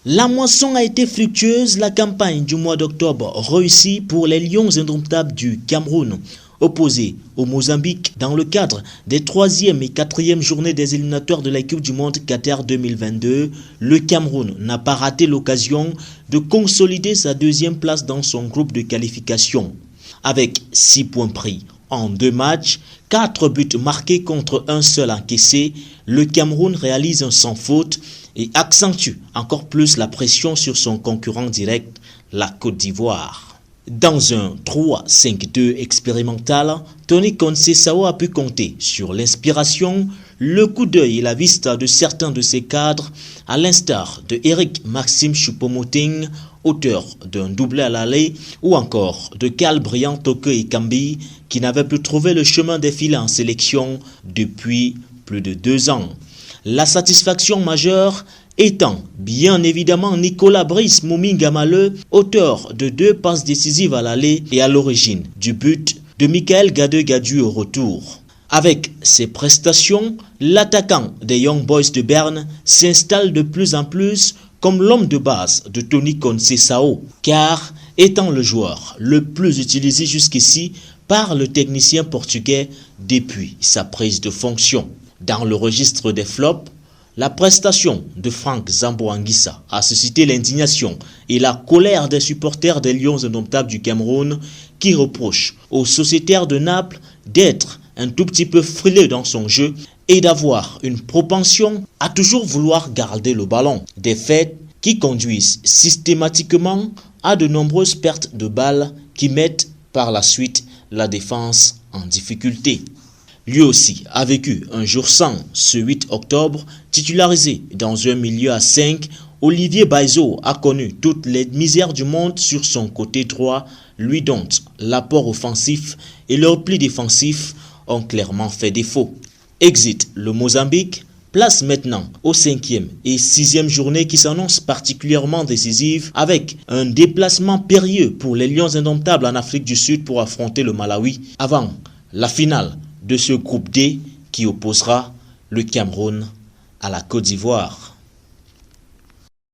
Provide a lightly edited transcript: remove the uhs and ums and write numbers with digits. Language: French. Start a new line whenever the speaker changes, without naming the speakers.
La moisson a été fructueuse, la campagne du mois d'octobre réussie pour les Lions indomptables du Cameroun. Opposés au Mozambique dans le cadre des 3e et 4e journées des éliminatoires de la Coupe du Monde Qatar 2022, le Cameroun n'a pas raté l'occasion de consolider sa 2e place dans son groupe de qualification. Avec 6 points pris en 2 matchs, 4 buts marqués contre un seul encaissé, le Cameroun réalise un sans faute et accentue encore plus la pression sur son concurrent direct, la Côte d'Ivoire. Dans un 3-5-2 expérimental, Tony Conceição a pu compter sur l'inspiration, le coup d'œil et la vista de certains de ses cadres, à l'instar de Eric Maxime Choupo-Moting, auteur d'un doublé à l'aller, ou encore de Karl Brian Toke Ekambi, qui n'avait plus trouvé le chemin des filets en sélection depuis plus de 2 ans. La satisfaction majeure étant bien évidemment Nicolas Brice Moumi-Gamale, auteur de 2 passes décisives à l'aller et à l'origine du but de Michael Gade-Gadu au retour. Avec ses prestations, l'attaquant des Young Boys de Berne s'installe de plus en plus comme l'homme de base de Tony Conceição, car étant le joueur le plus utilisé jusqu'ici par le technicien portugais depuis sa prise de fonction. Dans le registre des flops, la prestation de Franck Zambo Anguissa a suscité l'indignation et la colère des supporters des Lions indomptables du Cameroun qui reprochent aux sociétaires de Naples d'être un tout petit peu frileux dans son jeu et d'avoir une propension à toujours vouloir garder le ballon. Des faits qui conduisent systématiquement à de nombreuses pertes de balles qui mettent par la suite la défense en difficulté. Lui aussi a vécu un jour sans ce 8 octobre, titularisé dans un milieu à 5. Olivier Baizo a connu toutes les misères du monde sur son côté droit, lui dont l'apport offensif et le repli défensif ont clairement fait défaut. Exit le Mozambique, place maintenant aux 5e et 6e journées qui s'annoncent particulièrement décisives avec un déplacement périlleux pour les Lions indomptables en Afrique du Sud pour affronter le Malawi avant la finale de ce groupe D qui opposera le Cameroun à la Côte d'Ivoire.